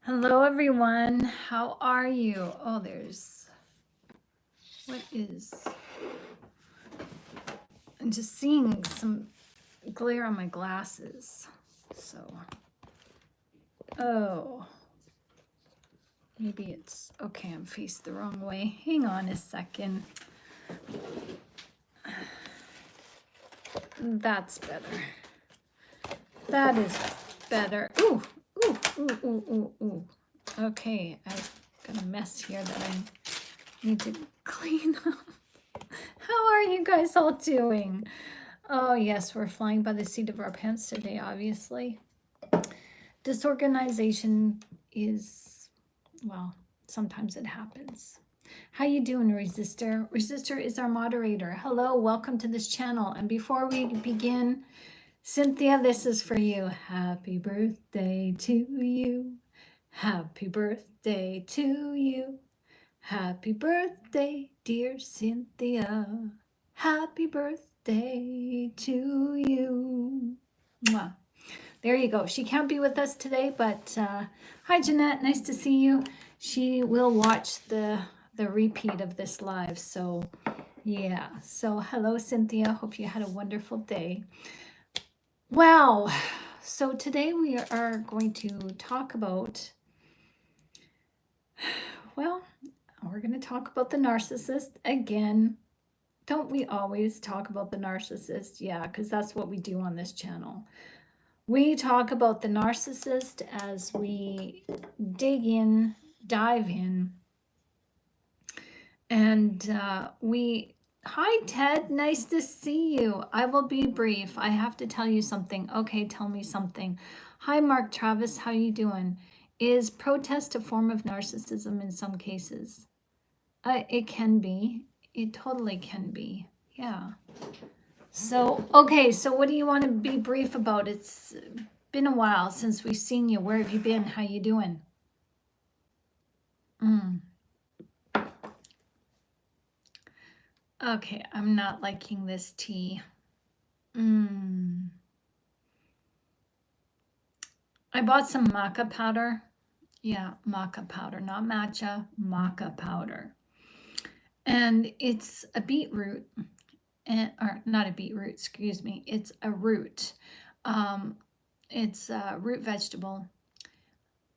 Hello, everyone. How are you? Oh, I'm just seeing some glare on my glasses. So, oh, maybe it's okay. I'm faced the wrong way. Hang on a second. That's better. That is better. Ooh, ooh, ooh, ooh, ooh, ooh. Okay, I've got a mess here that I need to clean up. How are you guys all doing? Oh, yes, we're flying by the seat of our pants today, obviously. Disorganization is, well, sometimes it happens. How you doing, Resistor? Resistor is our moderator. Hello, welcome to this channel. And before we begin, Cynthia, this is for you. Happy birthday to you. Happy birthday to you. Happy birthday, dear Cynthia. Happy birthday to you. Mwah. There you go. She can't be with us today, but hi, Jeanette. Nice to see you. She will watch the repeat of this live. So, yeah. So, hello, Cynthia. Hope you had a wonderful day. Wow. So, today we are going to talk about, well, we're going to talk about the narcissist again. Don't we always talk about the narcissist? Yeah, because that's what we do on this channel. We talk about the narcissist as we dig in, dive in, and hi Ted, nice to see you. I will be brief. I have to tell you something. Okay, tell me something. Hi Mark Travis, how you doing? Is protest a form of narcissism in some cases? It can be. It totally can be. Yeah. So, okay, so what do you want to be brief about? It's been a while since we've seen you. Where have you been? How you doing? Okay, I'm not liking this tea. I bought some maca powder. Yeah, maca powder, not matcha, maca powder. And it's a beetroot, or not a beetroot, excuse me. It's a root. It's a root vegetable.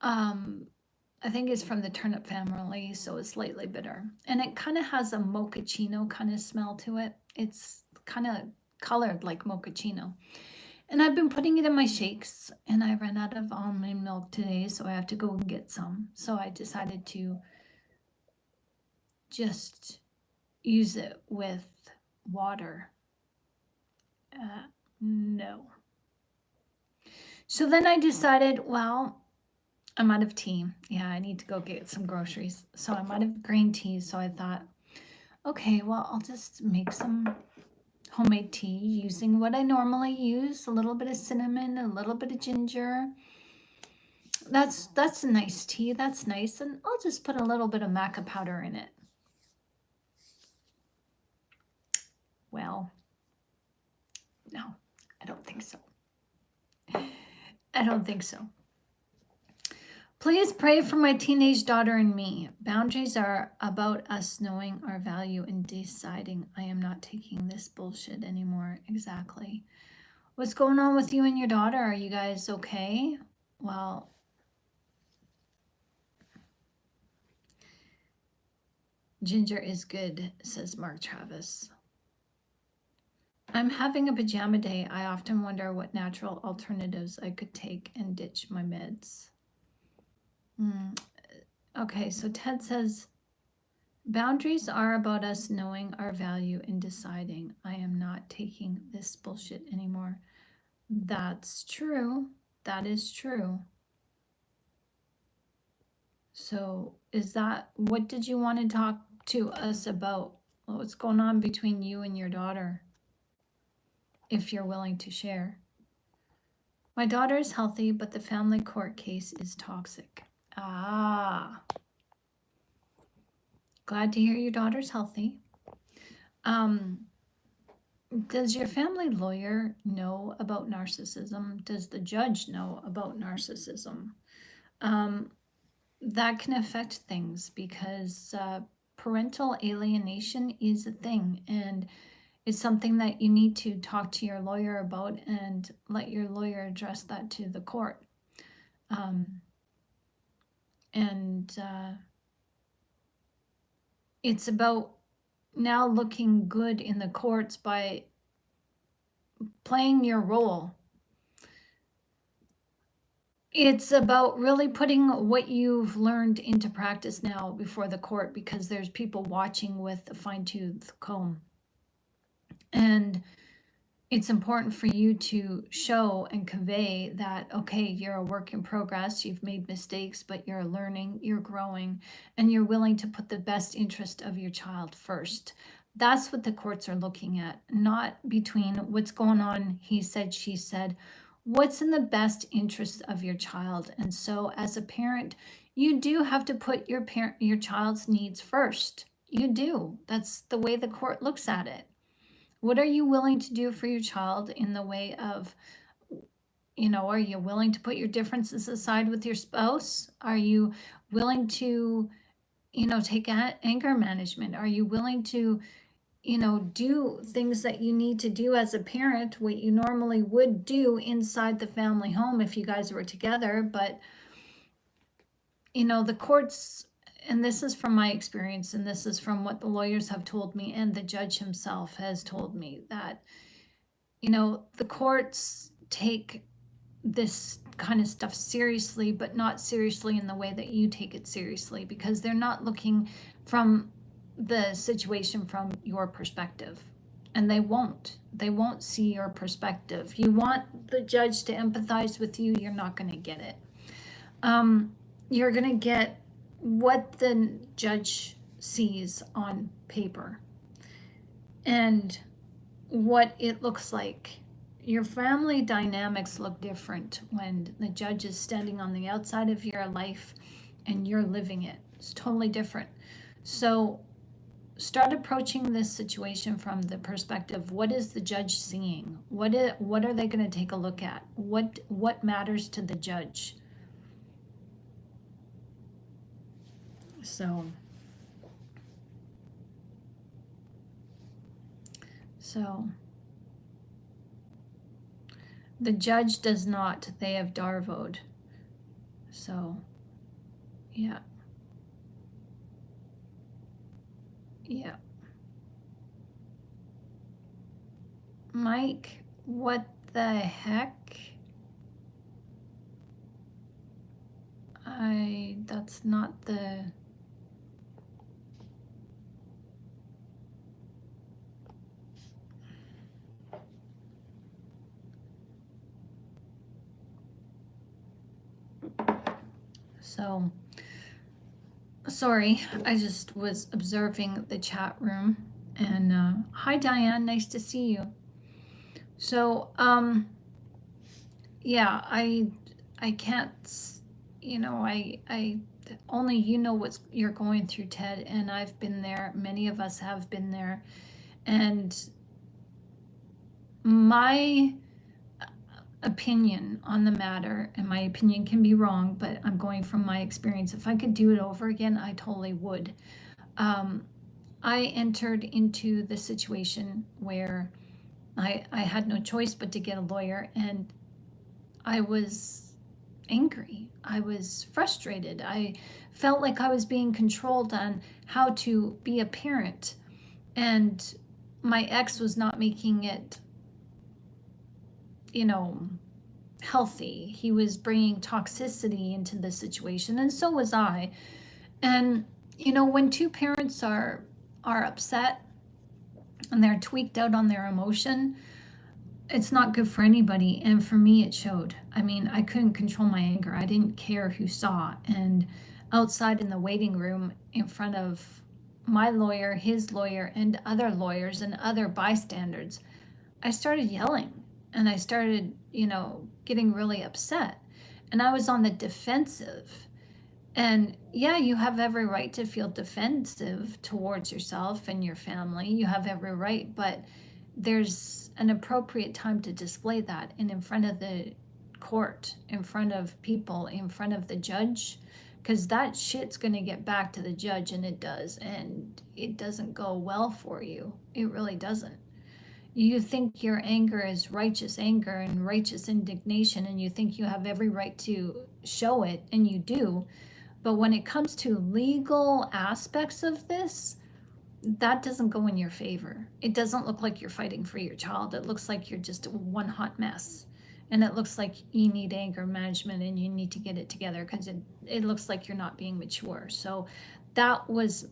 I think it's from the turnip family, so it's slightly bitter. And it kind of has a mochaccino kind of smell to it. It's kind of colored like mochaccino. And I've been putting it in my shakes, and I ran out of almond milk today, so I have to go and get some. So I decided to just use it with water. No. So then I decided, well, I'm out of tea. Yeah, I need to go get some groceries. So I'm out of green tea. So I thought, okay, well, I'll just make some homemade tea using what I normally use, a little bit of cinnamon, a little bit of ginger. That's a nice tea. That's nice. And I'll just put a little bit of maca powder in it. Well, no, I don't think so. I don't think so. Please pray for my teenage daughter and me. Boundaries are about us knowing our value and deciding I am not taking this bullshit anymore. Exactly. What's going on with you and your daughter? Are you guys okay? Well, ginger is good, says Mark Travis. I'm having a pajama day. I often wonder what natural alternatives I could take and ditch my meds. Okay, so Ted says, boundaries are about us knowing our value and deciding I am not taking this bullshit anymore. That's true. That is true. So is that, what did you want to talk to us about? What's going on between you and your daughter? If you're willing to share. My daughter is healthy, but the family court case is toxic. Ah. Glad to hear your daughter's healthy. Does your family lawyer know about narcissism? Does the judge know about narcissism? that can affect things because parental alienation is a thing, and it's something that you need to talk to your lawyer about and let your lawyer address that to the court. Um, and it's about now looking good in the courts by playing your role. It's about really putting what you've learned into practice now before the court, because there's people watching with a fine-tooth comb. And it's important for you to show and convey that, okay, you're a work in progress, you've made mistakes, but you're learning, you're growing, and you're willing to put the best interest of your child first. That's what the courts are looking at, not between what's going on, he said, she said, what's in the best interest of your child. And so as a parent, you do have to put your child's needs first. You do. That's the way the court looks at it. What are you willing to do for your child in the way of, are you willing to put your differences aside with your spouse? Are you willing to, take anger management? Are you willing to, do things that you need to do as a parent, what you normally would do inside the family home if you guys were together? But, the courts, and this is from my experience, and this is from what the lawyers have told me, and the judge himself has told me, that, the courts take this kind of stuff seriously, but not seriously in the way that you take it seriously, because they're not looking from the situation from your perspective. And they won't see your perspective. You want the judge to empathize with you, you're not going to get it. You're going to get what the judge sees on paper and what it looks like. Your family dynamics look different when the judge is standing on the outside of your life and you're living it. It's totally different. So start approaching this situation from the perspective, what is the judge seeing? What are they going to take a look at? What matters to the judge? So the judge does not, they have darvoed. So, yeah. Mike, what the heck? That's not the... So, sorry, I just was observing the chat room. And hi, Diane, nice to see you. So, yeah, I can't, I only what you're going through, Ted, and I've been there. Many of us have been there. And my opinion on the matter, and my opinion can be wrong, but I'm going from my experience. If I could do it over again, I totally would. I entered into the situation where I had no choice but to get a lawyer, and I was angry. I was frustrated. I felt like I was being controlled on how to be a parent, and my ex was not making it healthy. He was bringing toxicity into the situation, and so was I. And when two parents are upset and they're tweaked out on their emotion, it's not good for anybody. And for me, it showed. I mean, I couldn't control my anger. I didn't care who saw. And outside in the waiting room in front of my lawyer, his lawyer, and other lawyers and other bystanders, I started yelling. And I started, getting really upset. And I was on the defensive. And yeah, you have every right to feel defensive towards yourself and your family. You have every right, but there's an appropriate time to display that. And in front of the court, in front of people, in front of the judge, because that shit's going to get back to the judge, and it does, and it doesn't go well for you. It really doesn't. You think your anger is righteous anger and righteous indignation, and you think you have every right to show it, and you do. But when it comes to legal aspects of this, that doesn't go in your favor. It doesn't look like you're fighting for your child. It looks like you're just one hot mess. And it looks like you need anger management and you need to get it together, because it looks like you're not being mature. So that was,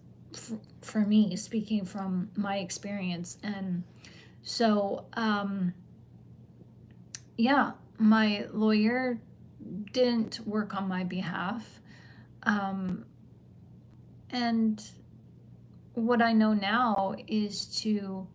for me, speaking from my experience. And so, yeah, my lawyer didn't work on my behalf. And what I know now is to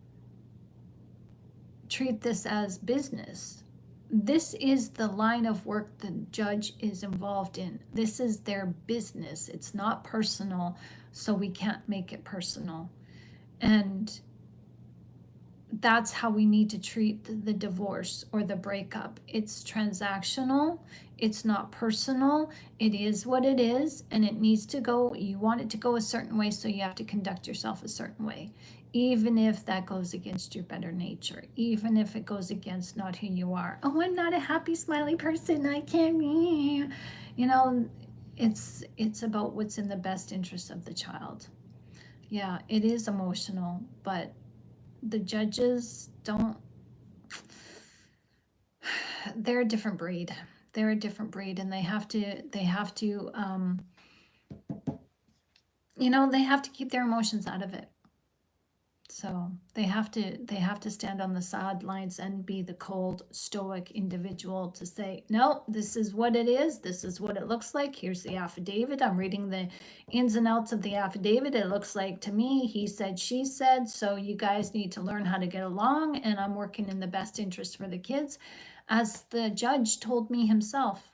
treat this as business. This is the line of work the judge is involved in. This is their business. It's not personal, so we can't make it personal. And that's how we need to treat the divorce or the breakup. It's transactional. It's not personal. It is what it is, and it needs to go. You want it to go a certain way, so you have to conduct yourself a certain way, even if that goes against your better nature, even if it goes against not who you are. Oh, I'm not a happy, smiley person. I can't be. You know, it's about what's in the best interest of the child. Yeah, it is emotional, but the judges don't, they're a different breed. They're a different breed, and they have to you know, they have to keep their emotions out of it. So they have to stand on the sidelines and be the cold, stoic individual to say, no, this is what it is. This is what it looks like. Here's the affidavit. I'm reading the ins and outs of the affidavit. It looks like to me, he said, she said, so you guys need to learn how to get along, and I'm working in the best interest for the kids. As the judge told me himself,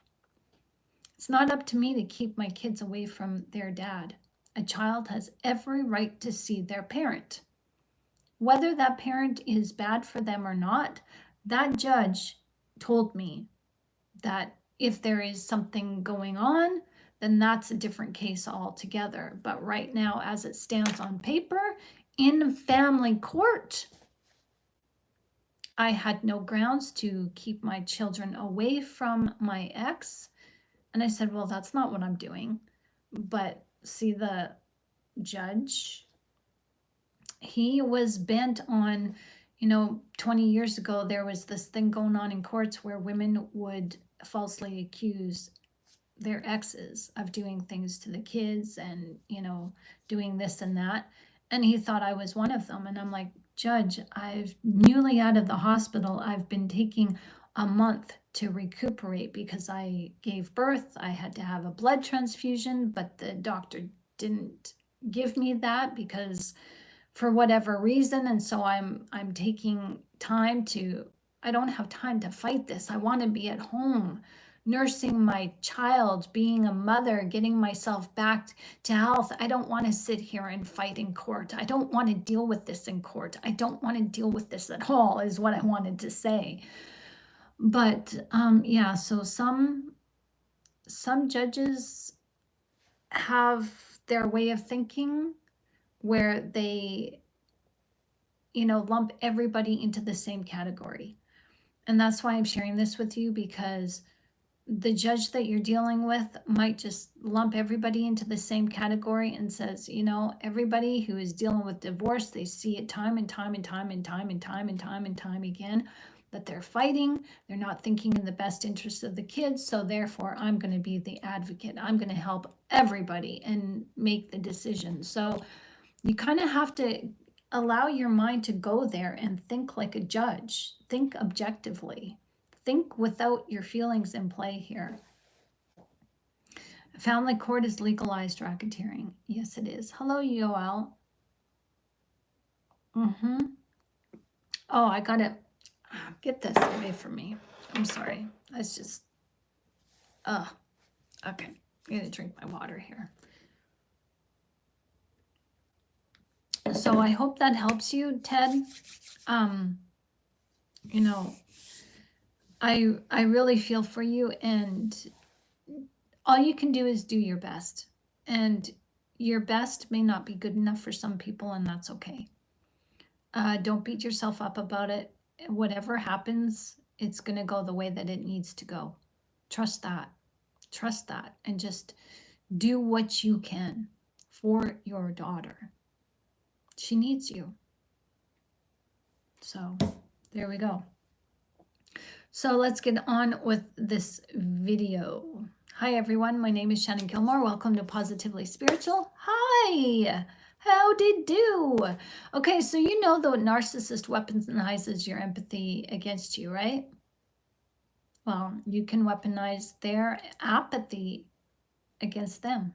it's not up to me to keep my kids away from their dad. A child has every right to see their parent. Whether that parent is bad for them or not, that judge told me that if there is something going on, then that's a different case altogether. But right now, as it stands on paper, in family court, I had no grounds to keep my children away from my ex. And I said, well, that's not what I'm doing. But see, the judge, he was bent on, 20 years ago, there was this thing going on in courts where women would falsely accuse their exes of doing things to the kids and, doing this and that. And he thought I was one of them. And I'm like, Judge, I've newly out of the hospital. I've been taking a month to recuperate because I gave birth. I had to have a blood transfusion, but the doctor didn't give me that because for whatever reason. And so I'm taking time to, I don't have time to fight this. I want to be at home, nursing my child, being a mother, getting myself back to health. I don't want to sit here and fight in court. I don't want to deal with this in court. I don't want to deal with this at all, is what I wanted to say. But yeah, so some judges have their way of thinking where they, lump everybody into the same category. And that's why I'm sharing this with you, because the judge that you're dealing with might just lump everybody into the same category and says, everybody who is dealing with divorce, they see it time and time and time and time and time and time and time again that they're fighting. They're not thinking in the best interest of the kids. So therefore, I'm going to be the advocate. I'm going to help everybody and make the decision. So you kind of have to allow your mind to go there and think like a judge. Think objectively. Think without your feelings in play here. Family court is legalized racketeering. Yes, it is. Hello, Yoel. Oh, I got to get this away from me. I'm sorry. That's just, okay. I'm going to drink my water here. So I hope that helps you, Ted. I really feel for you, and all you can do is do your best. And your best may not be good enough for some people, and that's okay. Don't beat yourself up about it. Whatever happens, it's going to go the way that it needs to go. Trust that. Trust that. And just do what you can for your daughter. She needs you. So there we go. So let's get on with this video. Hi everyone, my name is Shannon Gilmore. Welcome to Positively Spiritual. Hi, how'd it do? Okay, so you know the narcissist weaponizes your empathy against you, right? Well, you can weaponize their apathy against them.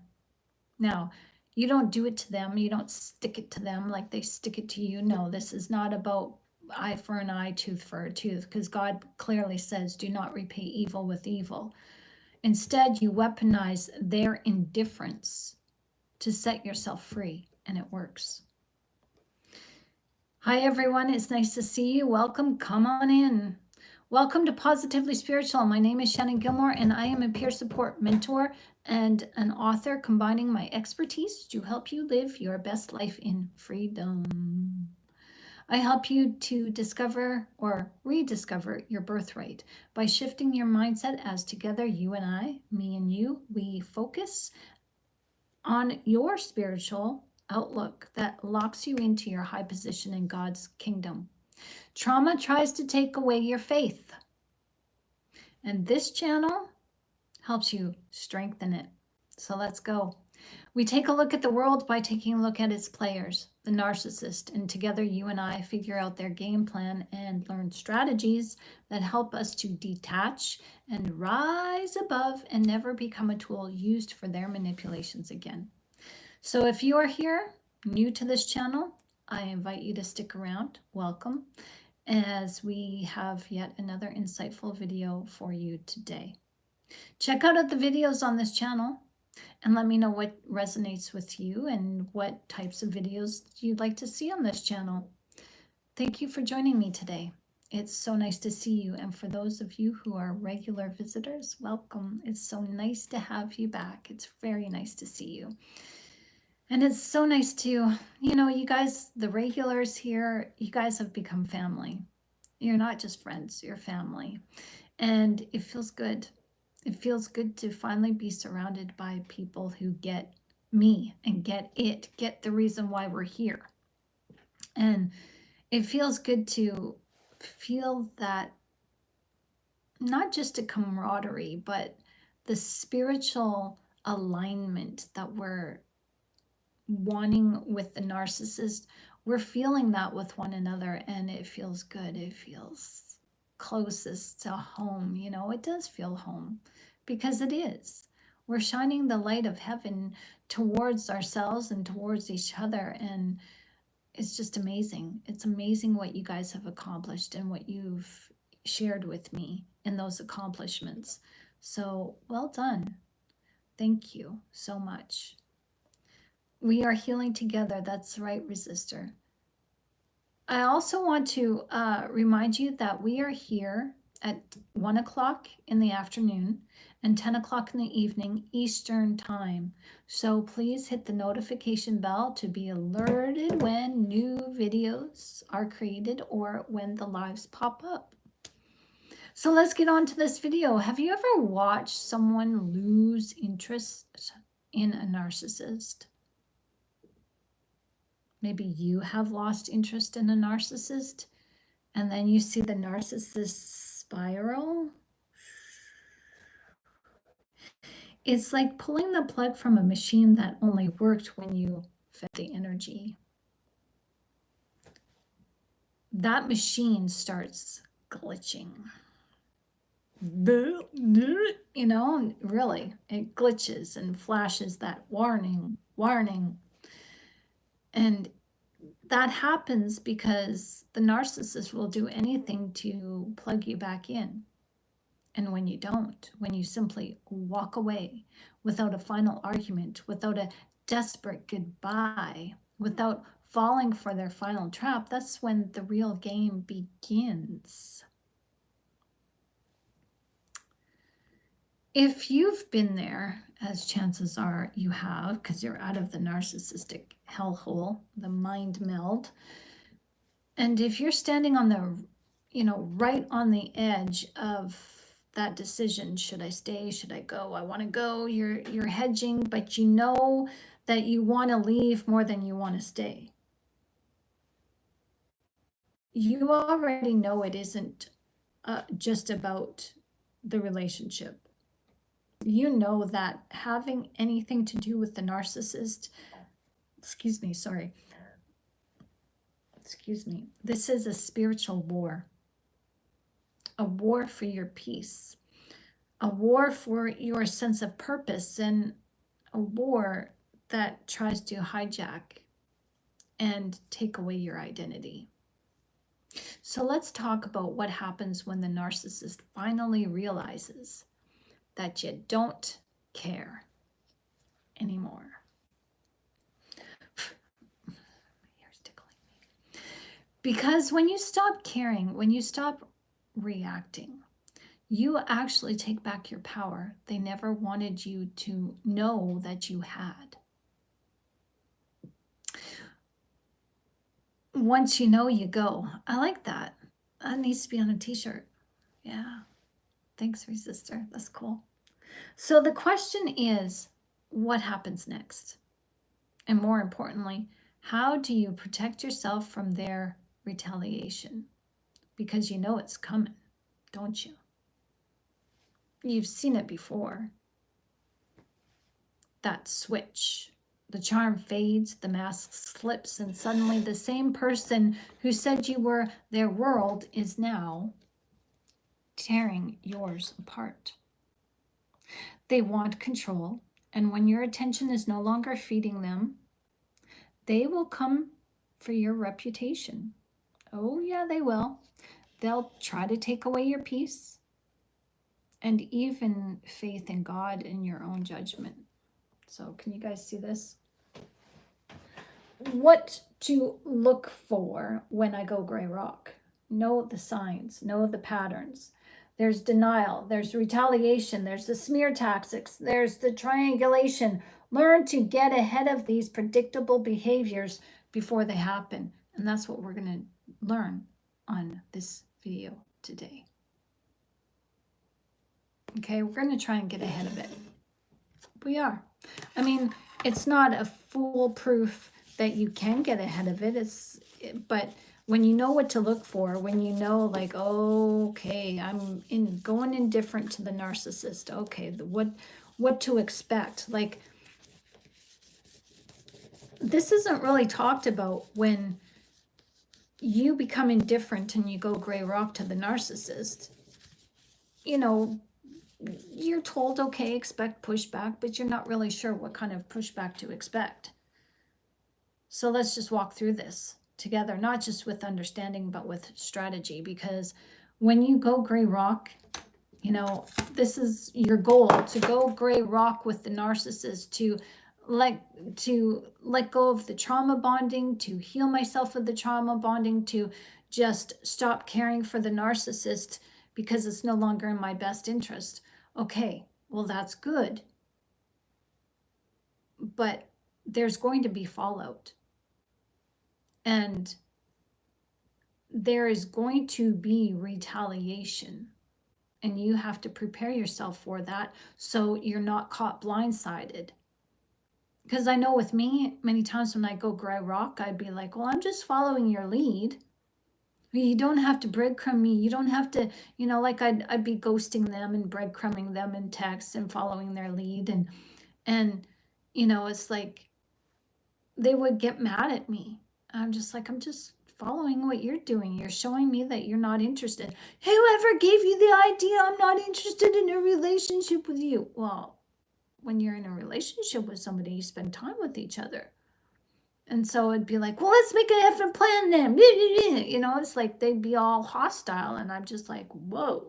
Now, you don't do it to them. You don't stick it to them like they stick it to you. No, this is not about eye for an eye, tooth for a tooth, because God clearly says, do not repay evil with evil. Instead, you weaponize their indifference to set yourself free, and it works. Hi, everyone. It's nice to see you. Welcome. Come on in. Welcome to Positively Spiritual. My name is Shannon Gilmore, and I am a peer support mentor and an author combining my expertise to help you live your best life in freedom. I help you to discover or rediscover your birthright by shifting your mindset as together, you and I, me and you, we focus on your spiritual outlook that locks you into your high position in God's kingdom. Trauma tries to take away your faith, and this channel helps you strengthen it. So let's go. We take a look at the world by taking a look at its players, the narcissist, and together you and I figure out their game plan and learn strategies that help us to detach and rise above and never become a tool used for their manipulations again. So if you are here, new to this channel, I invite you to stick around. Welcome, as we have yet another insightful video for you today. Check out the videos on this channel and let me know what resonates with you and what types of videos you'd like to see on this channel. Thank you for joining me today. It's so nice to see you. And for those of you who are regular visitors, welcome. It's so nice to have you back. It's very nice to see you. And it's so nice to, you guys, the regulars here, you guys have become family. You're not just friends, you're family. And it feels good. It feels good to finally be surrounded by people who get me and get the reason why we're here. And it feels good to feel that, not just a camaraderie, but the spiritual alignment that we're wanting with the narcissist. We're feeling that with one another, and it feels good. It feels closest to home. It does feel home, because it is. We're shining the light of heaven towards ourselves and towards each other, and it's just amazing. It's amazing what you guys have accomplished and what you've shared with me in those accomplishments. So well done. Thank you so much. We are healing together. That's right, Resistor. I also want to remind you that we are here at 1 o'clock in the afternoon and 10 o'clock in the evening Eastern time. So please hit the notification bell to be alerted when new videos are created or when the lives pop up. So let's get on to this video. Have you ever watched someone lose interest in a narcissist? Maybe you have lost interest in a narcissist, and then you see the narcissist spiral. It's like pulling the plug from a machine that only worked when you fed the energy. That machine starts glitching. Really, it glitches and flashes that warning. And that happens because the narcissist will do anything to plug you back in. And when you don't, when you simply walk away without a final argument, without a desperate goodbye, without falling for their final trap, that's when the real game begins. If you've been there as chances are you have, because you're out of the narcissistic hellhole, the mind meld. And if you're standing on the, right on the edge of that decision, should I stay? Should I go? I want to go. You're hedging, but you know that you want to leave more than you want to stay. You already know it isn't just about the relationship. You know that having anything to do with the narcissist, excuse me, this is a spiritual war, a war for your peace, a war for your sense of purpose, and a war that tries to hijack and take away your identity. So let's talk about what happens when the narcissist finally realizes that you don't care anymore. My ear's tickling me. Because when you stop caring, when you stop reacting, you actually take back your power they never wanted you to know that you had. Once you know, you go. I like that. That needs to be on a t-shirt. Yeah. Thanks, Resistor. That's cool. So the question is, what happens next? And more importantly, how do you protect yourself from their retaliation? Because you know it's coming, don't you? You've seen it before. That switch. The charm fades, the mask slips, and suddenly the same person who said you were their world is now tearing yours apart. They want control, and when your attention is no longer feeding them, they will come for your reputation. Oh, yeah, they will. They'll try to take away your peace and even faith in God and your own judgment. So can you guys see this? What to look for when I go gray rock? Know the signs, know the patterns. There's denial, there's retaliation, there's the smear tactics, there's the triangulation. Learn to get ahead of these predictable behaviors before they happen. And that's what we're going to learn on this video today. Okay, we're going to try and get ahead of it. We are. I mean, it's not a foolproof that you can get ahead of it. But when you know what to look for, when you know, like, oh, okay, I'm going indifferent to the narcissist. Okay, what to expect? Like, this isn't really talked about when you become indifferent and you go gray rock to the narcissist. You're told, okay, expect pushback, but you're not really sure what kind of pushback to expect. So let's just walk through this together, not just with understanding, but with strategy. Because when you go gray rock, this is your goal, to go gray rock with the narcissist, to let go of the trauma bonding, to heal myself of the trauma bonding, to just stop caring for the narcissist because it's no longer in my best interest. Okay, well, that's good. But there's going to be fallout. And there is going to be retaliation. And you have to prepare yourself for that so you're not caught blindsided. Because I know with me, many times when I go gray rock, I'd be like, well, I'm just following your lead. You don't have to breadcrumb me. You don't have to, like I'd be ghosting them and breadcrumbing them in text and following their lead. And it's like they would get mad at me. I'm just like, I'm just following what you're doing. You're showing me that you're not interested. Whoever gave you the idea I'm not interested in a relationship with you? Well, when you're in a relationship with somebody, you spend time with each other. And so it'd be like, well, let's make an effing plan then. It's like they'd be all hostile. And I'm just like, whoa.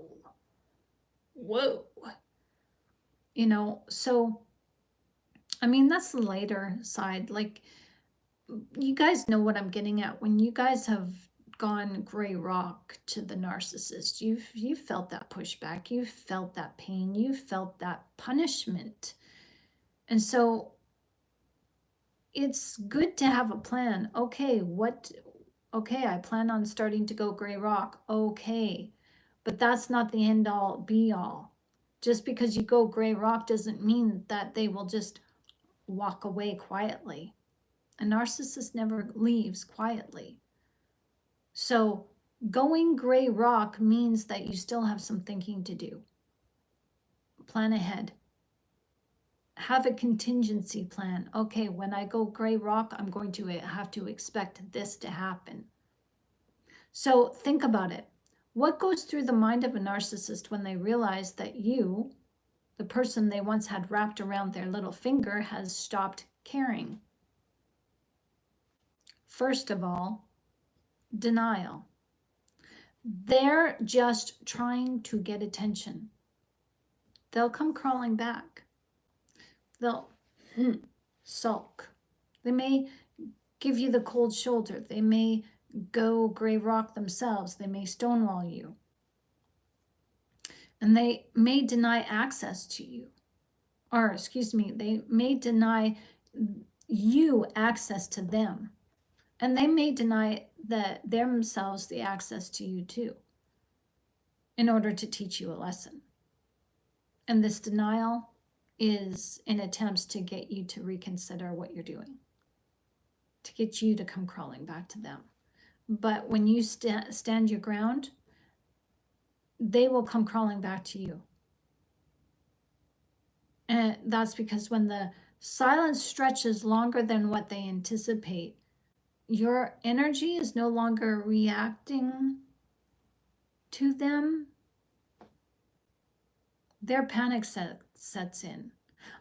So, I mean, that's the lighter side. Like, you guys know what I'm getting at. When you guys have gone gray rock to the narcissist, you've felt that pushback. You've felt that pain. You've felt that punishment. And so it's good to have a plan. Okay, I plan on starting to go gray rock. Okay, but that's not the end all be all. Just because you go gray rock doesn't mean that they will just walk away quietly. A narcissist never leaves quietly. So going gray rock means that you still have some thinking to do. Plan ahead. Have a contingency plan. Okay, when I go gray rock, I'm going to have to expect this to happen. So think about it. What goes through the mind of a narcissist when they realize that you, the person they once had wrapped around their little finger, has stopped caring? First of all, denial. They're just trying to get attention. They'll come crawling back. They'll sulk. They may give you the cold shoulder. They may go gray rock themselves. They may stonewall you. And they may deny access to you. Or, excuse me, they may deny you access to them. And they may deny themselves the access to you too, in order to teach you a lesson. And this denial is in attempts to get you to reconsider what you're doing, to get you to come crawling back to them. But when you stand your ground, they will come crawling back to you. And that's because when the silence stretches longer than what they anticipate, your energy is no longer reacting to them. Their panic sets in.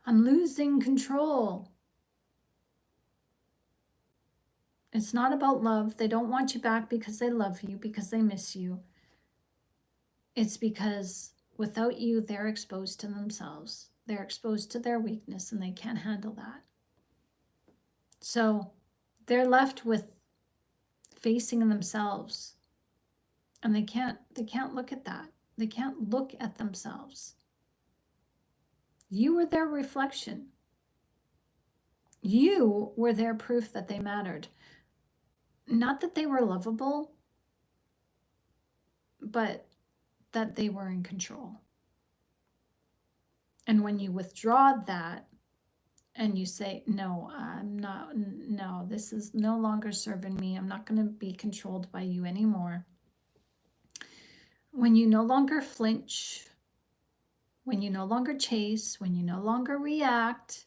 I'm losing control. It's not about love. They don't want you back because they love you, because they miss you. It's because without you, they're exposed to themselves. They're exposed to their weakness and they can't handle that. So they're left with facing themselves, and they can't look at that. They can't look at themselves. You were their reflection. You were their proof that they mattered. Not that they were lovable, but that they were in control. And when you withdraw that and you say, no, I'm not, no, this is no longer serving me. I'm not going to be controlled by you anymore. When you no longer flinch, when you no longer chase, when you no longer react,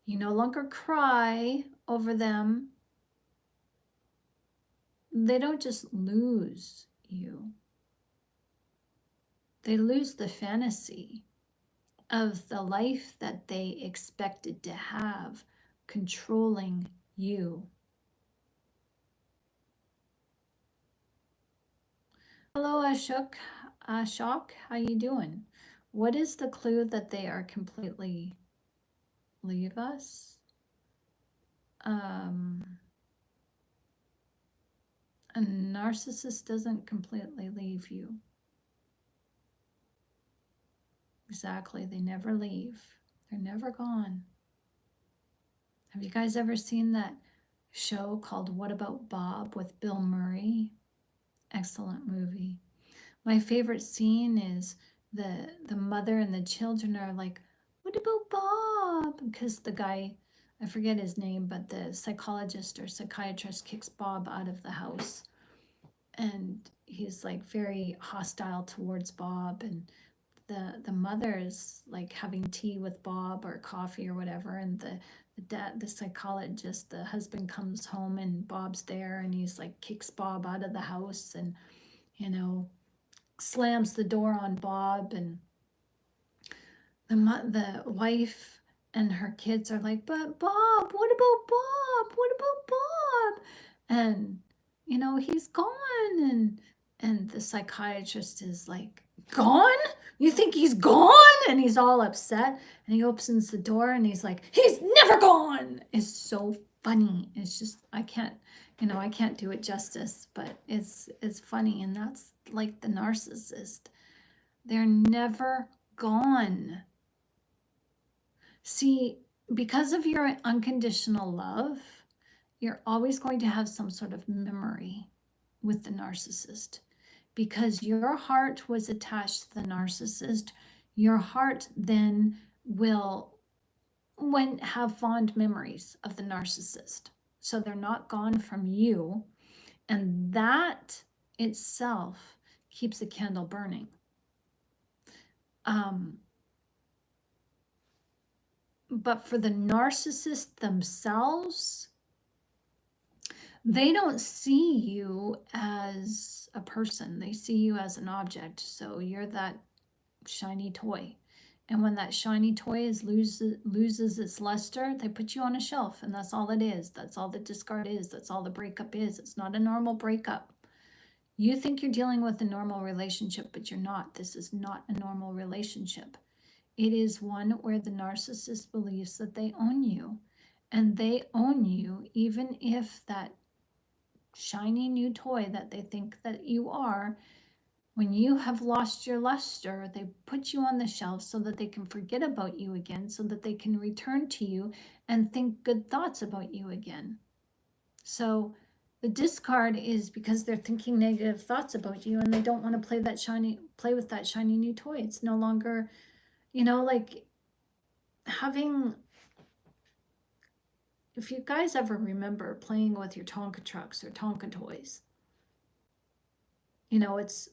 you no longer cry over them, they don't just lose you. They lose the fantasy of the life that they expected to have controlling you. Hello, Ashok, how you doing? What is the clue that they are completely leave us? A narcissist doesn't completely leave you. Exactly, they never leave. They're never gone. Have you guys ever seen that show called What About Bob with Bill Murray? Excellent movie. My favorite scene is the mother and the children are like, what about Bob? Because the guy, I forget his name, but the psychologist or psychiatrist kicks Bob out of the house. And he's like very hostile towards Bob. And the mother is like having tea with Bob or coffee or whatever. And the dad, the psychologist, the husband comes home and Bob's there and he's like kicks Bob out of the house and, you know, slams the door on Bob. And the wife and her kids are like, but Bob, what about Bob? What about Bob? And, you know, he's gone. And the psychiatrist is like, gone? You think he's gone? And he's all upset. And he opens the door and he's like, he's never gone. It's so funny. It's just, I can't do it justice, but it's funny. And that's like the narcissist. They're never gone. See, because of your unconditional love, you're always going to have some sort of memory with the narcissist. Because your heart was attached to the narcissist, your heart then will have fond memories of the narcissist. So they're not gone from you. And that itself keeps the candle burning. But for the narcissist themselves, they don't see you as a person. They see you as an object. So you're that shiny toy. And when that shiny toy loses its luster, they put you on a shelf, and that's all it is. That's all the discard is. That's all the breakup is. It's not a normal breakup. You think you're dealing with a normal relationship, but you're not. This is not a normal relationship. It is one where the narcissist believes that they own you, and they own you even if that shiny new toy that they think that you are, when you have lost your luster, they put you on the shelf so that they can forget about you again, so that they can return to you and think good thoughts about you again. So the discard is because they're thinking negative thoughts about you, and they don't want to play with that shiny new toy. It's no longer, like having, if you guys ever remember playing with your Tonka trucks or Tonka toys, it's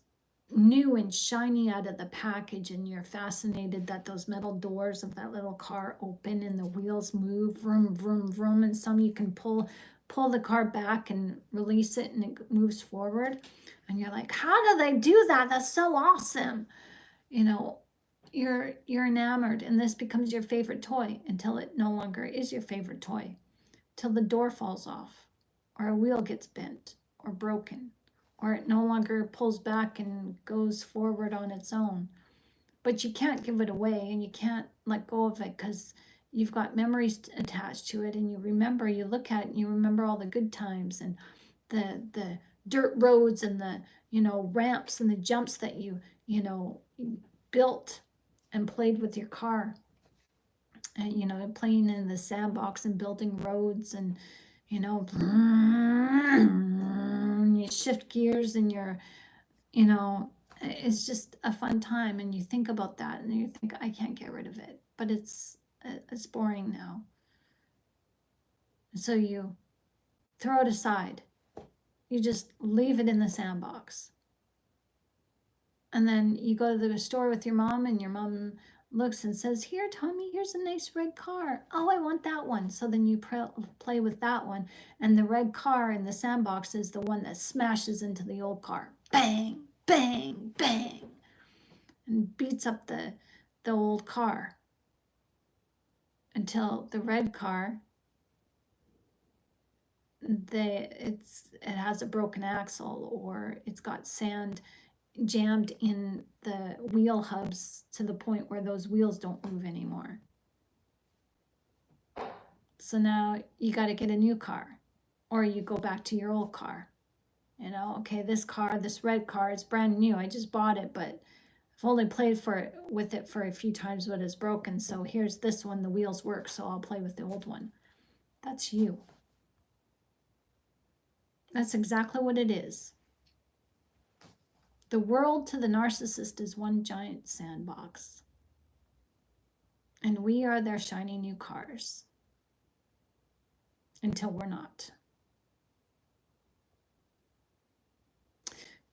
new and shiny out of the package, and you're fascinated that those metal doors of that little car open and the wheels move, vroom, vroom, vroom, and some you can pull the car back and release it and it moves forward. And you're like, how do they do that? That's so awesome. You're enamored, and this becomes your favorite toy until it no longer is your favorite toy, till the door falls off, or a wheel gets bent or broken, or it no longer pulls back and goes forward on its own. But you can't give it away, and you can't let go of it because you've got memories attached to it, and you look at it and you remember all the good times and the dirt roads and the ramps and the jumps that you built and played with your car, and playing in the sandbox and building roads, and you shift gears, and it's just a fun time. And you think about that and you think, I can't get rid of it, but it's boring now. So you throw it aside. You just leave it in the sandbox. And then you go to the store with your mom, and your mom looks and says, here, Tommy, here's a nice red car. Oh, I want that one. So then you play with that one. And the red car in the sandbox is the one that smashes into the old car. Bang, bang, bang. And beats up the old car until the red car, it has a broken axle, or it's got sand jammed in the wheel hubs to the point where those wheels don't move anymore. So now you got to get a new car, or you go back to your old car. Okay, this red car, is brand new. I just bought it, but I've only played with it for a few times, but it's broken. So here's this one, the wheels work, so I'll play with the old one. That's you. That's exactly what it is. The world to the narcissist is one giant sandbox. And we are their shiny new cars. Until we're not.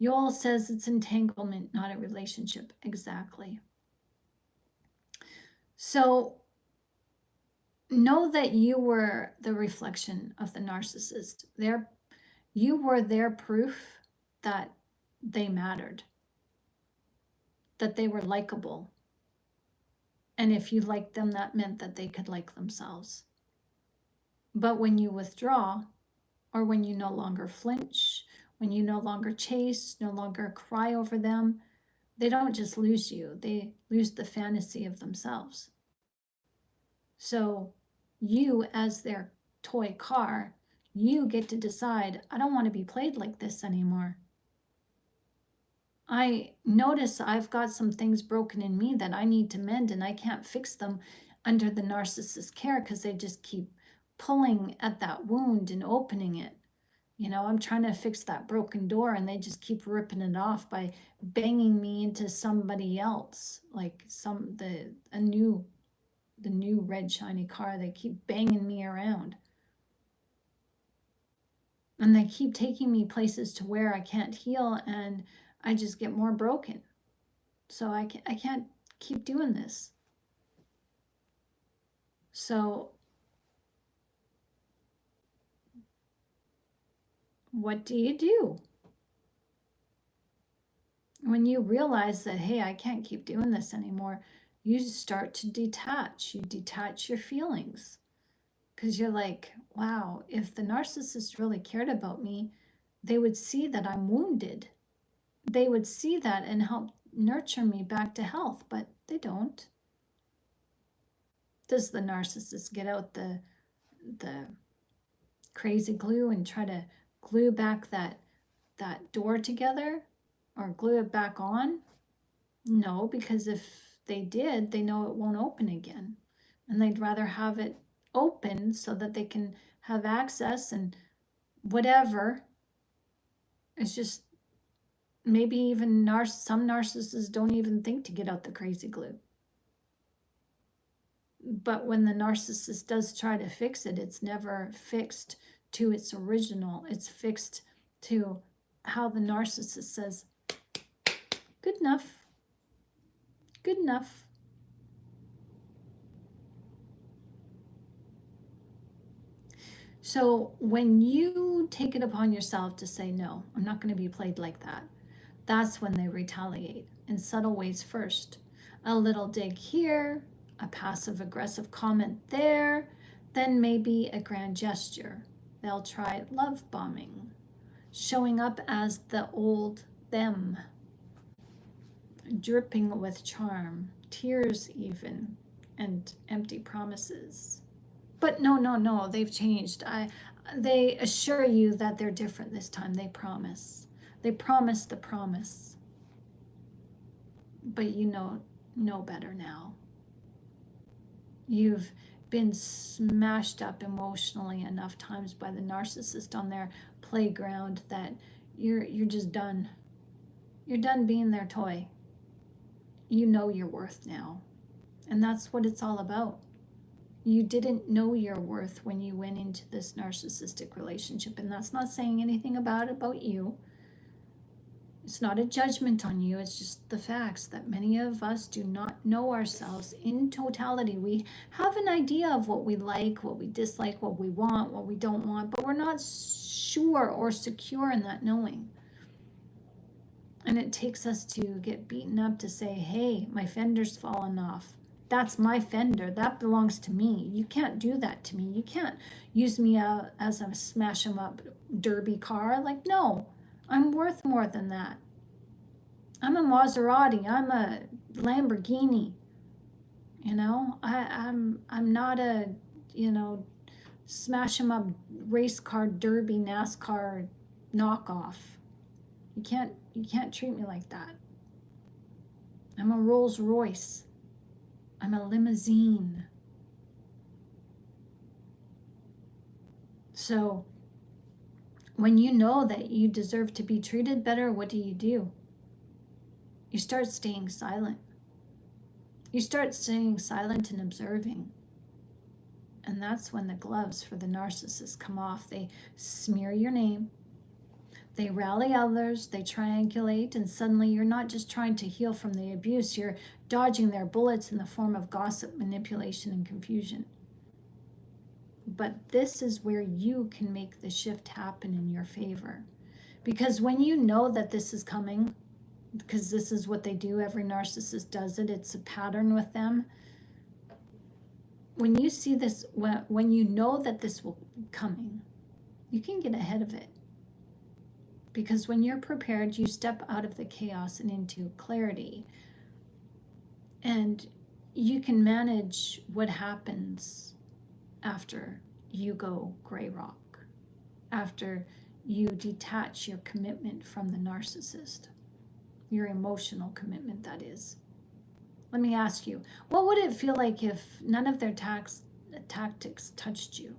Yoel says it's entanglement, not a relationship. Exactly. So know that you were the reflection of the narcissist. You were their proof that they mattered, that they were likable. And if you liked them, that meant that they could like themselves. But when you withdraw, or when you no longer flinch, when you no longer chase, no longer cry over them, they don't just lose you, they lose the fantasy of themselves. So you, as their toy car, you get to decide, I don't want to be played like this anymore. I notice I've got some things broken in me that I need to mend, and I can't fix them under the narcissist care because they just keep pulling at that wound and opening it. You know, I'm trying to fix that broken door and they just keep ripping it off by banging me into somebody else, like the new red shiny car. They keep banging me around. And they keep taking me places to where I can't heal and I just get more broken. So I can't keep doing this. So what do you do? When you realize that, hey, I can't keep doing this anymore, you start to detach. You detach your feelings. Because you're like, wow, if the narcissist really cared about me, they would see that I'm wounded. They would see that and help nurture me back to health, but they don't. Does the narcissist get out the crazy glue and try to glue back that door together or glue it back on? No, because if they did, they know it won't open again. And they'd rather have it open so that they can have access and whatever. It's just maybe even some narcissists don't even think to get out the crazy glue. But when the narcissist does try to fix it, it's never fixed to its original. It's fixed to how the narcissist says, good enough, good enough. So when you take it upon yourself to say, no, I'm not going to be played like that, that's when they retaliate in subtle ways first. A little dig here, a passive aggressive comment there, then maybe a grand gesture. They'll try love bombing, showing up as the old them, dripping with charm, tears even, and empty promises. But no, they've changed. They assure you that they're different this time. They promise. They promise the promise. But you know better now. You've been smashed up emotionally enough times by the narcissist on their playground that you're just done. You're done being their toy. You know your worth now. And that's what it's all about. You didn't know your worth when you went into this narcissistic relationship. And that's not saying anything about you. It's not a judgment on you. It's just the facts that many of us do not know ourselves in totality. We have an idea of what we like, what we dislike, what we want, what we don't want, but we're not sure or secure in that knowing. And it takes us to get beaten up to say, hey, my fender's fallen off. That's my fender. That belongs to me. You can't do that to me. You can't use me as a smash 'em up derby car. Like, no, I'm worth more than that. I'm a Maserati. I'm a Lamborghini. You know, I'm not a, smash 'em up race car derby NASCAR knockoff. You can't treat me like that. I'm a Rolls Royce. I'm a limousine. So when you know that you deserve to be treated better, what do? You start staying silent. You start staying silent and observing. And that's when the gloves for the narcissist come off. They smear your name. They rally others, they triangulate, and suddenly you're not just trying to heal from the abuse, you're dodging their bullets in the form of gossip, manipulation, and confusion. But this is where you can make the shift happen in your favor. Because when you know that this is coming, because this is what they do, every narcissist does it, it's a pattern with them. When you see this, when you know that this will be coming, you can get ahead of it. Because when you're prepared, you step out of the chaos and into clarity. And you can manage what happens after you go gray rock, after you detach your commitment from the narcissist, your emotional commitment, that is. Let me ask you, what would it feel like if none of their tactics touched you?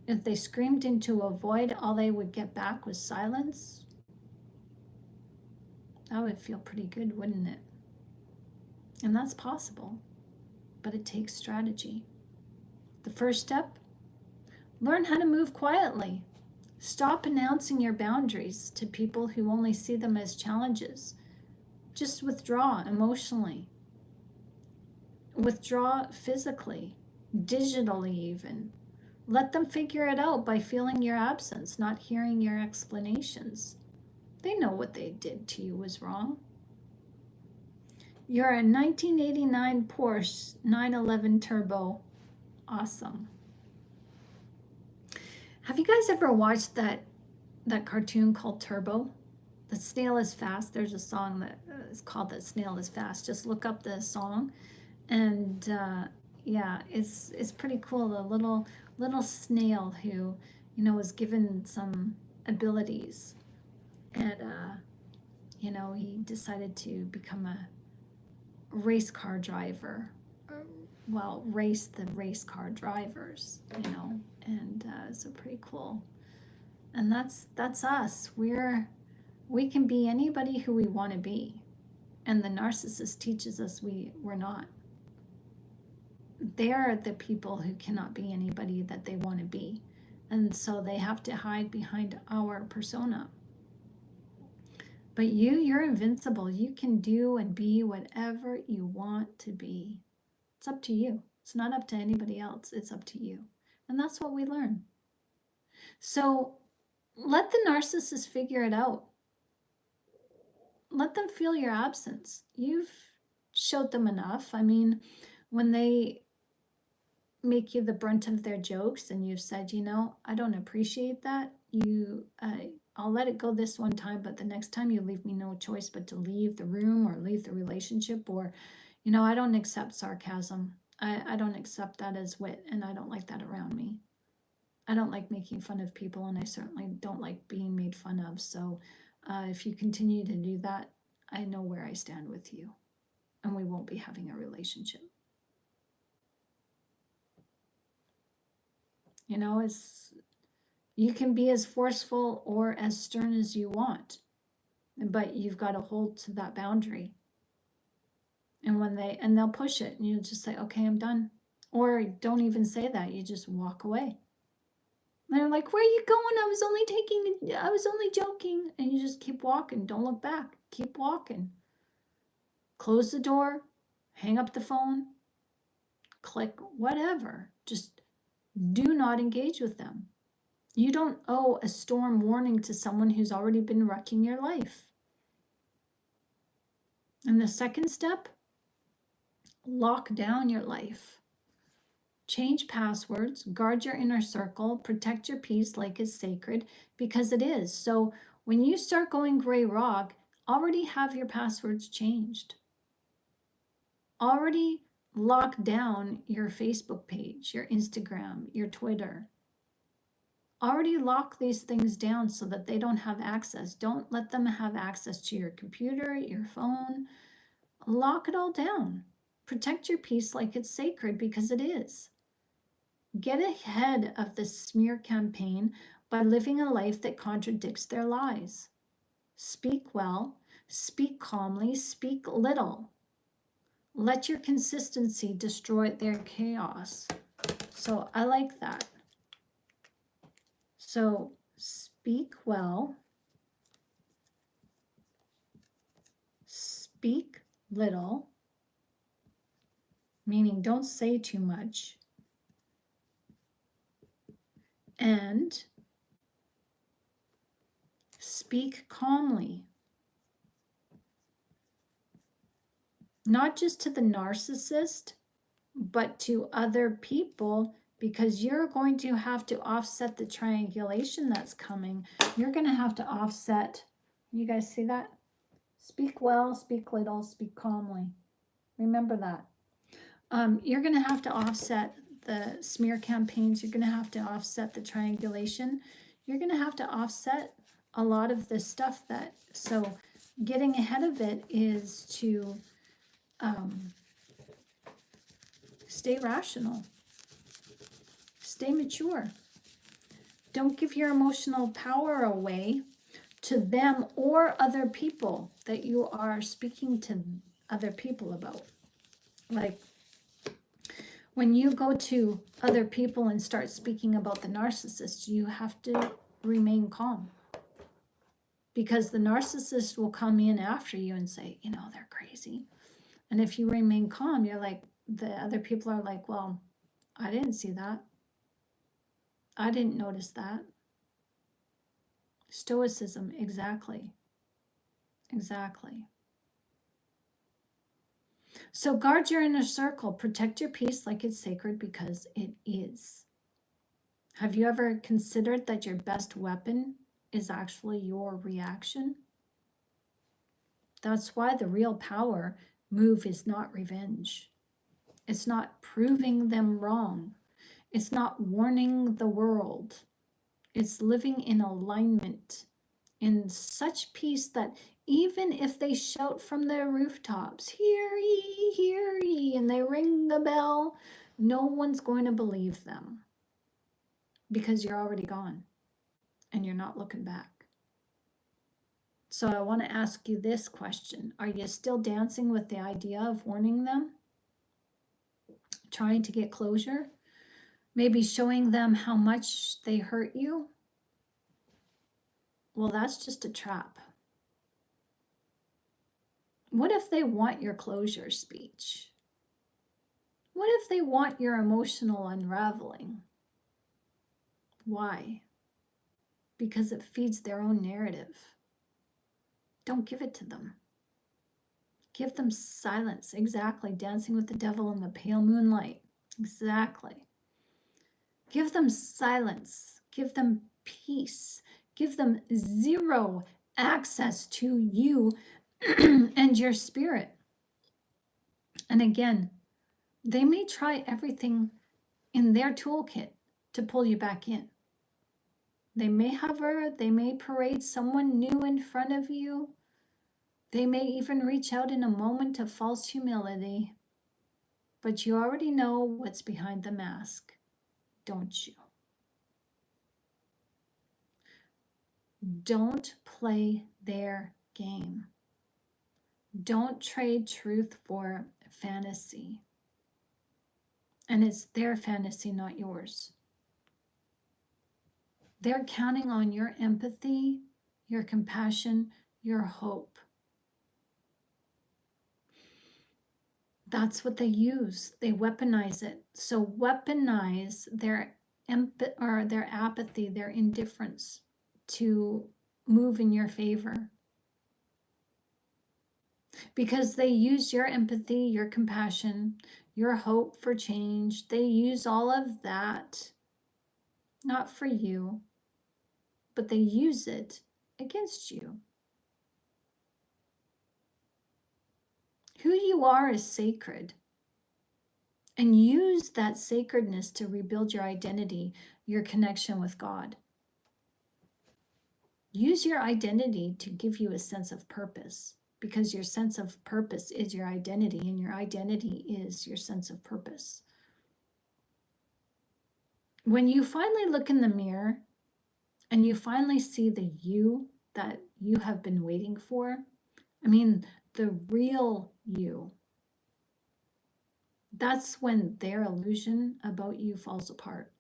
If they screamed into a void, all they would get back was silence? That would feel pretty good, wouldn't it? And that's possible, but it takes strategy. The first step, learn how to move quietly. Stop announcing your boundaries to people who only see them as challenges. Just withdraw emotionally. Withdraw physically, digitally even. Let them figure it out by feeling your absence, not hearing your explanations. They know what they did to you was wrong. You're a 1989 Porsche 911 Turbo. Awesome. Have you guys ever watched that cartoon called Turbo? The Snail is Fast. There's a song that is called The Snail is Fast. Just look up the song. And yeah, it's pretty cool. The little snail who, was given some abilities. And, he decided to become a race car driver. Well, race the race car drivers, and so pretty cool. And that's us. We can be anybody who we want to be. And the narcissist teaches us we're not. They're the people who cannot be anybody that they want to be. And so they have to hide behind our persona. But you're invincible. You can do and be whatever you want to be. It's up to you. It's not up to anybody else. It's up to you. And that's what we learn. So let the narcissist figure it out. Let them feel your absence. You've showed them enough. I mean, when they make you the brunt of their jokes and you've said, I don't appreciate that. I'll let it go this one time, but the next time you leave me no choice but to leave the room or leave the relationship, or, I don't accept sarcasm. I don't accept that as wit, and I don't like that around me. I don't like making fun of people, and I certainly don't like being made fun of. So if you continue to do that, I know where I stand with you, and we won't be having a relationship. You can be as forceful or as stern as you want, but you've got to hold to that boundary. And they'll push it, and you just say, okay, I'm done. Or don't even say that. You just walk away. And they're like, where are you going? I was only joking. And you just keep walking. Don't look back. Keep walking. Close the door. Hang up the phone. Click whatever. Just do not engage with them. You don't owe a storm warning to someone who's already been wrecking your life. And the second step, lock down your life. Change passwords, guard your inner circle, protect your peace like it's sacred, because it is. So when you start going gray rock, already have your passwords changed. Already lock down your Facebook page, your Instagram, your Twitter. Already lock these things down so that they don't have access. Don't let them have access to your computer, your phone. Lock it all down. Protect your peace like it's sacred, because it is. Get ahead of the smear campaign by living a life that contradicts their lies. Speak well, speak calmly, speak little. Let your consistency destroy their chaos. So I like that. So speak well, speak little, meaning don't say too much, and speak calmly. Not just to the narcissist, but to other people, because you're going to have to offset the triangulation that's coming. You're going to have to offset. You guys see that? Speak well, speak little, speak calmly. Remember that. You're going to have to offset the smear campaigns. You're going to have to offset the triangulation. You're going to have to offset a lot of this stuff so getting ahead of it is to Um, stay rational. Stay mature. Don't give your emotional power away to them or other people that you are speaking to other people about. Like when you go to other people and start speaking about the narcissist, you have to remain calm, because the narcissist will come in after you and say, you know, they're crazy. And if you remain calm, you're like, the other people are like, well, I didn't see that. I didn't notice that. Stoicism, exactly. Exactly. So guard your inner circle. Protect your peace like it's sacred, because it is. Have you ever considered that your best weapon is actually your reaction? That's why the real power move is not revenge. It's not proving them wrong. It's not warning the world. It's living in alignment, in such peace that even if they shout from their rooftops, hear ye, and they ring the bell, no one's going to believe them, because you're already gone and you're not looking back. So I want to ask you this question. Are you still dancing with the idea of warning them? Trying to get closure? Maybe showing them how much they hurt you? Well, that's just a trap. What if they want your closure speech? What if they want your emotional unraveling? Why? Because it feeds their own narrative. Don't give it to them. Give them silence. Exactly. Dancing with the devil in the pale moonlight. Exactly. Give them silence. Give them peace. Give them zero access to you and your spirit. And again, they may try everything in their toolkit to pull you back in. They may hover, they may parade someone new in front of you. They may even reach out in a moment of false humility. But you already know what's behind the mask, don't you? Don't play their game. Don't trade truth for fantasy. And it's their fantasy, not yours. They're counting on your empathy, your compassion, your hope. That's what they use. They weaponize it. So weaponize their apathy, their indifference to move in your favor. Because they use your empathy, your compassion, your hope for change. They use all of that, not for you, but they use it against you. Who you are is sacred. And use that sacredness to rebuild your identity, your connection with God. Use your identity to give you a sense of purpose, because your sense of purpose is your identity, and your identity is your sense of purpose. When you finally look in the mirror and you finally see the you that you have been waiting for, I mean, the real you, that's when their illusion about you falls apart.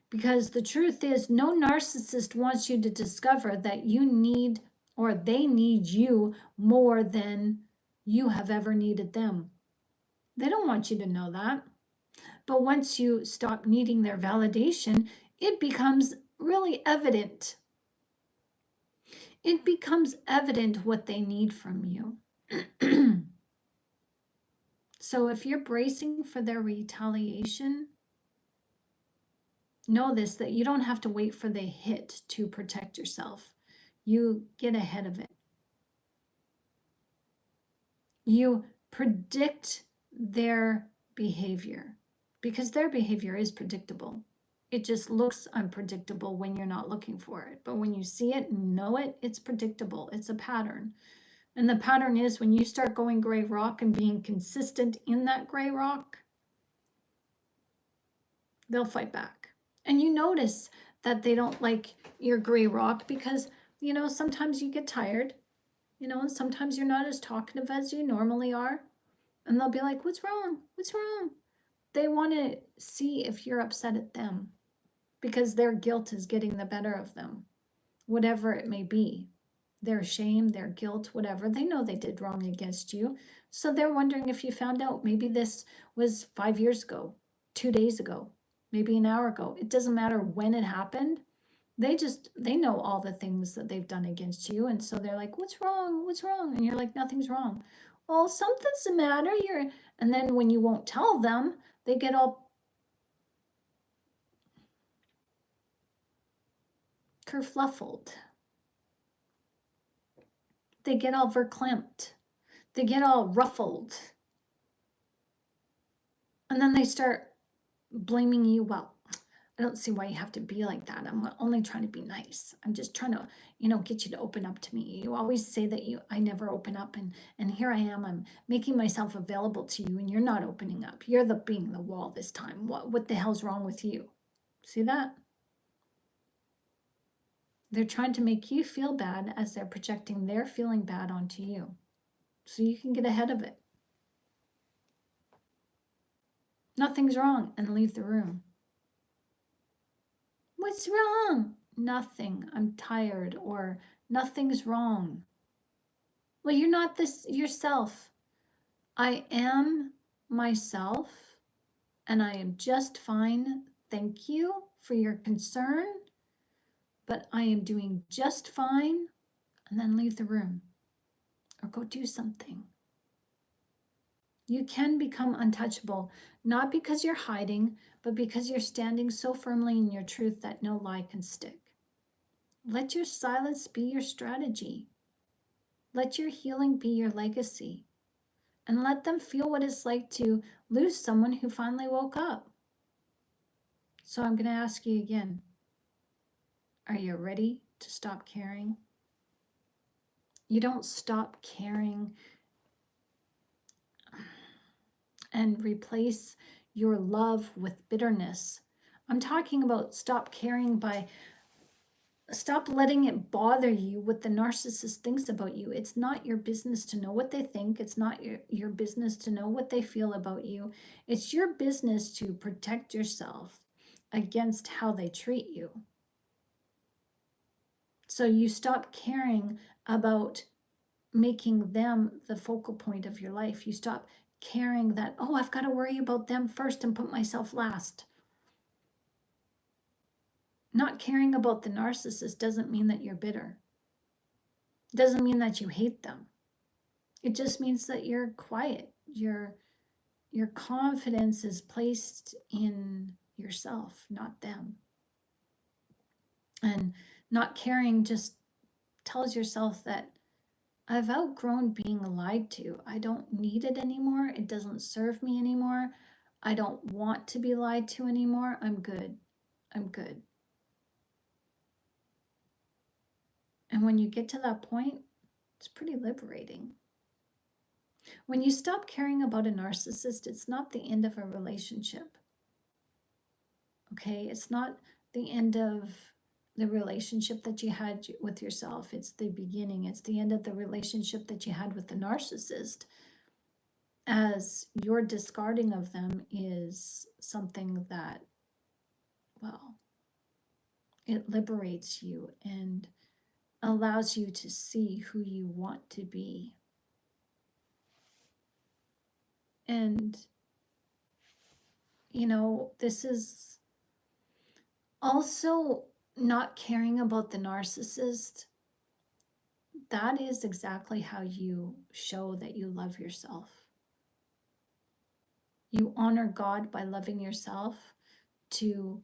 Because the truth is, no narcissist wants you to discover that you need, or they need you more than you have ever needed them. They don't want you to know that. But once you stop needing their validation, it becomes really evident. It becomes evident what they need from you. So if you're bracing for their retaliation, know this, that you don't have to wait for the hit to protect yourself. You get ahead of it. You predict their behavior, because their behavior is predictable. It just looks unpredictable when you're not looking for it. But when you see it and know it, it's predictable. It's a pattern. And the pattern is when you start going gray rock and being consistent in that gray rock, they'll fight back. And you notice that they don't like your gray rock because, you know, sometimes you get tired, you know, and sometimes you're not as talkative as you normally are. And they'll be like, what's wrong? What's wrong? They want to see if you're upset at them because their guilt is getting the better of them, whatever it may be. Their shame, their guilt, whatever. They know they did wrong against you. So they're wondering if you found out. Maybe this was 5 years ago, 2 days ago, maybe an hour ago. It doesn't matter when it happened. They know all the things that they've done against you. And so they're like, what's wrong? What's wrong? And you're like, nothing's wrong. Well, something's the matter. And then when you won't tell them, they get all kerfluffled. They get all verklempt. They get all ruffled. And then they start blaming you. Well, I don't see why you have to be like that. I'm only trying to be nice. I'm just trying to, get you to open up to me. You always say that I never open up, and here I am. I'm making myself available to you, and you're not opening up. You're being the wall this time. What the hell's wrong with you? See that? They're trying to make you feel bad as they're projecting their feeling bad onto you, so you can get ahead of it. Nothing's wrong, and leave the room. What's wrong? Nothing. I'm tired, or nothing's wrong. Well, you're not this yourself. I am myself, and I am just fine. Thank you for your concern, but I am doing just fine. And then leave the room or go do something. You can become untouchable, not because you're hiding, but because you're standing so firmly in your truth that no lie can stick. Let your silence be your strategy. Let your healing be your legacy. And let them feel what it's like to lose someone who finally woke up. So I'm going to ask you again. Are you ready to stop caring? You don't stop caring and replace your love with bitterness. I'm talking about stop caring by stop letting it bother you what the narcissist thinks about you. It's not your business to know what they think. It's not your business to know what they feel about you. It's your business to protect yourself against how they treat you. So you stop caring about making them the focal point of your life. You stop caring that, oh, I've got to worry about them first and put myself last. Not caring about the narcissist doesn't mean that you're bitter. It doesn't mean that you hate them. It just means that you're quiet. Your confidence is placed in yourself, not them. And not caring just tells yourself that I've outgrown being lied to. I don't need it anymore. It doesn't serve me anymore. I don't want to be lied to anymore. I'm good. I'm good. And when you get to that point, it's pretty liberating. When you stop caring about a narcissist, it's not the end of a relationship. Okay? It's not the end of the relationship that you had with yourself. It's the beginning. It's the end of the relationship that you had with the narcissist, as your discarding of them is something that, well, it liberates you and allows you to see who you want to be. And, this is also not caring about the narcissist. That is exactly how you show that you love yourself. You honor God by loving yourself, to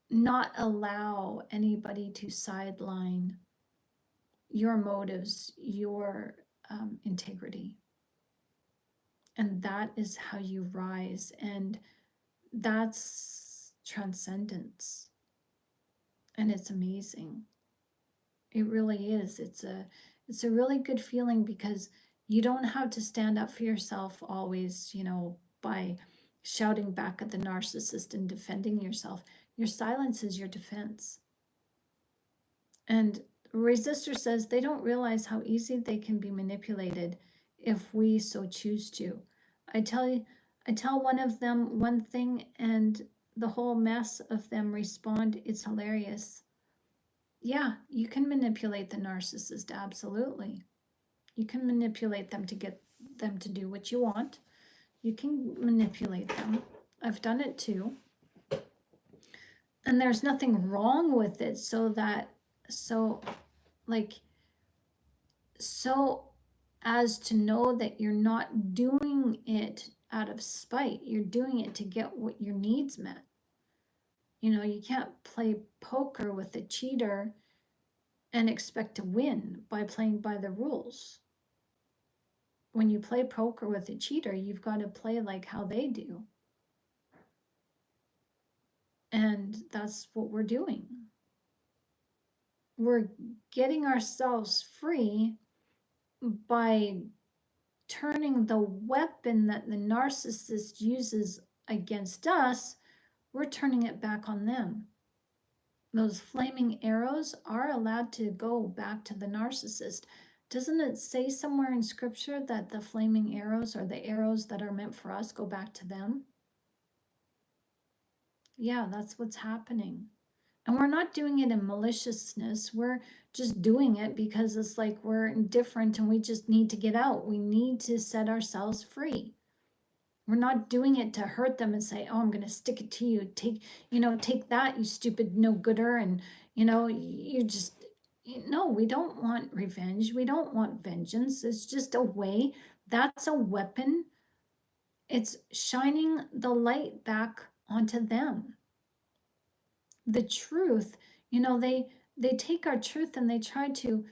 not allow anybody to sideline your motives, your integrity. And that is how you rise. And that's transcendence. And it's amazing. It really is. It's a really good feeling because you don't have to stand up for yourself always, by shouting back at the narcissist and defending yourself. Your silence is your defense. And resistor says they don't realize how easy they can be manipulated if we so choose to. I tell one of them one thing and the whole mess of them respond, it's hilarious. Yeah, you can manipulate the narcissist, absolutely. You can manipulate them to get them to do what you want. You can manipulate them. I've done it too. And there's nothing wrong with it so as to know that you're not doing it out of spite. You're doing it to get what your needs met. You can't play poker with a cheater and expect to win by playing by the rules. When you play poker with a cheater, you've got to play like how they do. And that's what we're doing. We're getting ourselves free by turning the weapon that the narcissist uses against us, we're turning it back on them. Those flaming arrows are allowed to go back to the narcissist. Doesn't it say somewhere in scripture that the flaming arrows or the arrows that are meant for us go back to them? Yeah, that's what's happening. And we're not doing it in maliciousness. We're just doing it because it's like we're indifferent and we just need to get out. We need to set ourselves free. We're not doing it to hurt them and say, oh, I'm going to stick it to you. Take that, you stupid no-gooder. And, you just, no, we don't want revenge. We don't want vengeance. It's just a way. That's a weapon. It's shining the light back onto them. The truth, they take our truth and they try to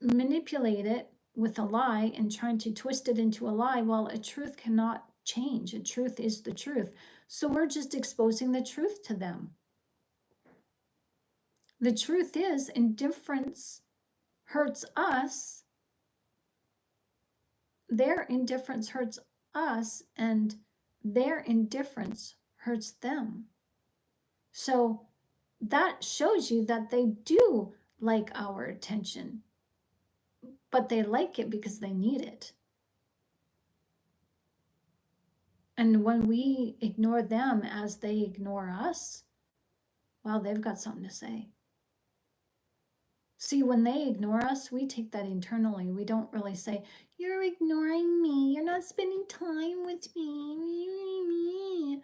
manipulate it with a lie and trying to twist it into a lie. Well, a truth cannot change. A truth is the truth. So we're just exposing the truth to them. The truth is indifference hurts us. Their indifference hurts us and their indifference hurts them. So that shows you that they do like our attention, but they like it because they need it. And when we ignore them as they ignore us, well, they've got something to say. See, when they ignore us, we take that internally. We don't really say, you're ignoring me. You're not spending time with me.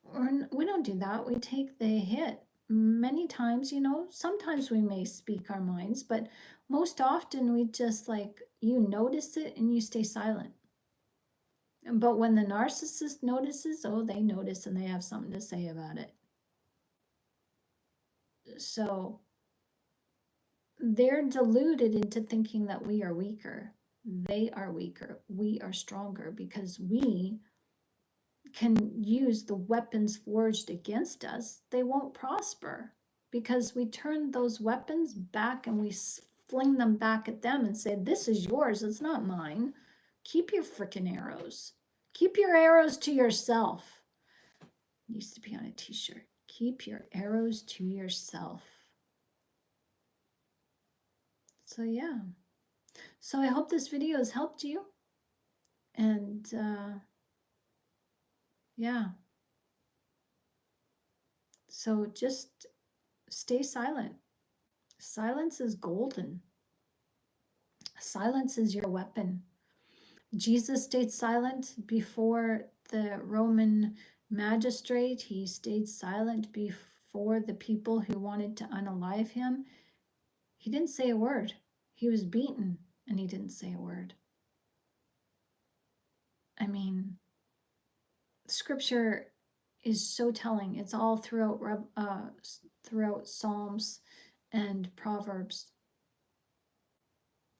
Or we don't do that. We take the hit. Many times, sometimes we may speak our minds, but most often we just you notice it and you stay silent. But when the narcissist notices, they notice and they have something to say about it. So they're deluded into thinking that we are weaker. They are weaker. We are stronger because we can use the weapons forged against us. They won't prosper because we turn those weapons back and we fling them back at them and say, this is yours, it's not mine. Keep your freaking arrows. Keep your arrows to yourself. It needs to be on a t-shirt. Keep your arrows to yourself. So yeah. So I hope this video has helped you. And yeah. So just stay silent. Silence is golden. Silence is your weapon. Jesus stayed silent before the Roman magistrate. He stayed silent before the people who wanted to unalive him. He didn't say a word. He was beaten and he didn't say a word. I mean, scripture is so telling. It's all throughout Psalms and Proverbs.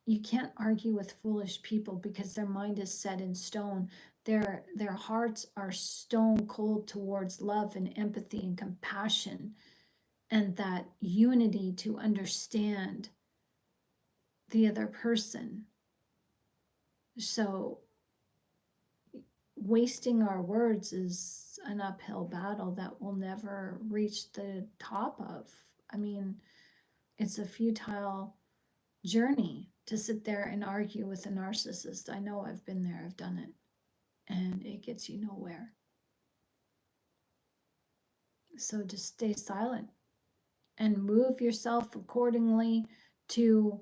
You can't argue with foolish people because their mind is set in stone. Their hearts are stone cold towards love and empathy and compassion and that unity to understand the other person. So wasting our words is an uphill battle that we'll never reach the top of. I mean, it's a futile journey to sit there and argue with a narcissist. I know, I've been there, I've done it, and it gets you nowhere. So just stay silent and move yourself accordingly to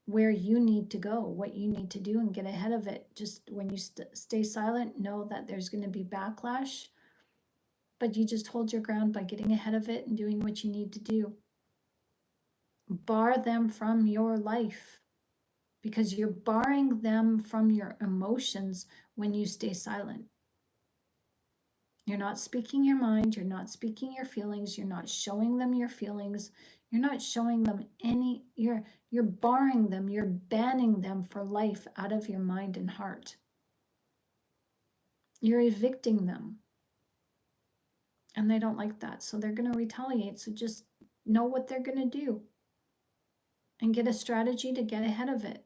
where you need to go, what you need to do, and get ahead of it. Just when you stay silent, know that there's going to be backlash, but you just hold your ground by getting ahead of it and doing what you need to do. Bar them from your life, because you're barring them from your emotions when you stay silent. You're not speaking your mind, you're not speaking your feelings, you're not showing them your feelings, you're not showing them any, you're barring them, you're banning them for life out of your mind and heart. You're evicting them. And they don't like that, so they're going to retaliate. So just know what they're going to do and get a strategy to get ahead of it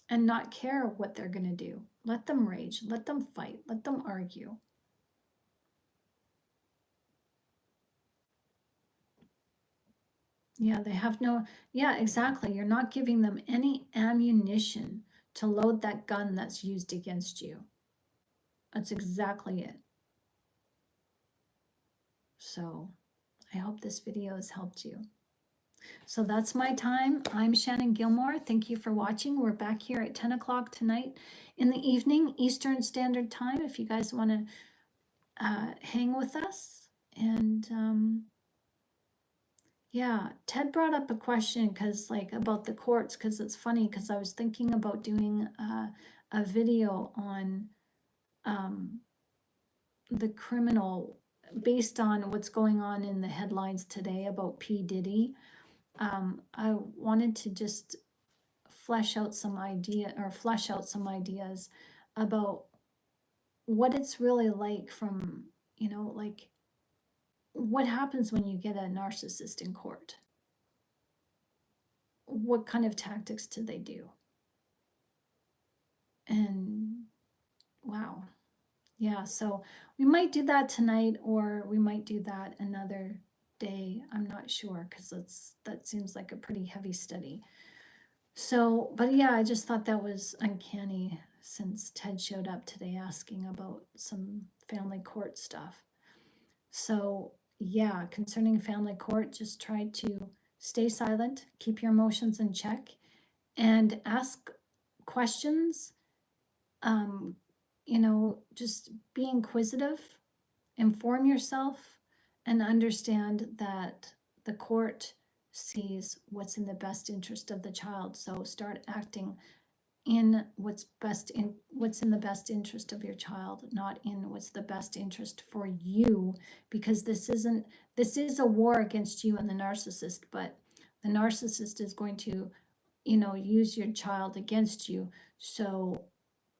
and not care what they're going to do. Let them rage, let them fight, let them argue. Yeah, they have no, yeah, exactly. You're not giving them any ammunition to load that gun that's used against you. That's exactly it. So I hope this video has helped you. So that's my time. I'm Shannon Gilmore. Thank you for watching. We're back here at 10 o'clock tonight in the evening, Eastern Standard Time, if you guys want to hang with us. And yeah, Ted brought up a question because about the courts, because it's funny, because I was thinking about doing a video on the criminal based on what's going on in the headlines today about P. Diddy. I wanted to just flesh out some ideas about what it's really like from, like what happens when you get a narcissist in court. What kind of tactics do they do? And wow. Yeah, so we might do that tonight, or we might do that another day. I'm not sure, because that seems like a pretty heavy study. So, but yeah, I just thought that was uncanny since Ted showed up today asking about some family court stuff. So yeah, concerning family court, just try to stay silent, keep your emotions in check, and ask questions. Just be inquisitive, inform yourself, and understand that the court sees what's in the best interest of the child. So start acting in what's in the best interest of your child, not in what's the best interest for you, because this is a war against you and the narcissist, but the narcissist is going to use your child against you. So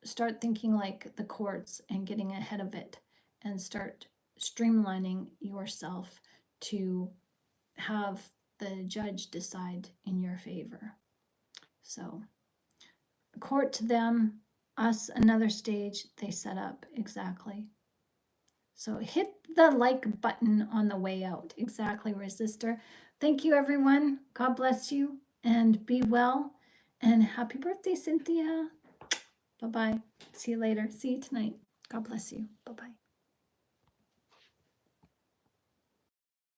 start thinking like the courts and getting ahead of it, and start streamlining yourself to have the judge decide in your favor. So court to them, us another stage they set up. Exactly. So hit the like button on the way out. Exactly, resistor. Thank you, everyone. God bless you, and be well, and happy birthday, Cynthia. Bye-bye. See you later. See you tonight. God bless you.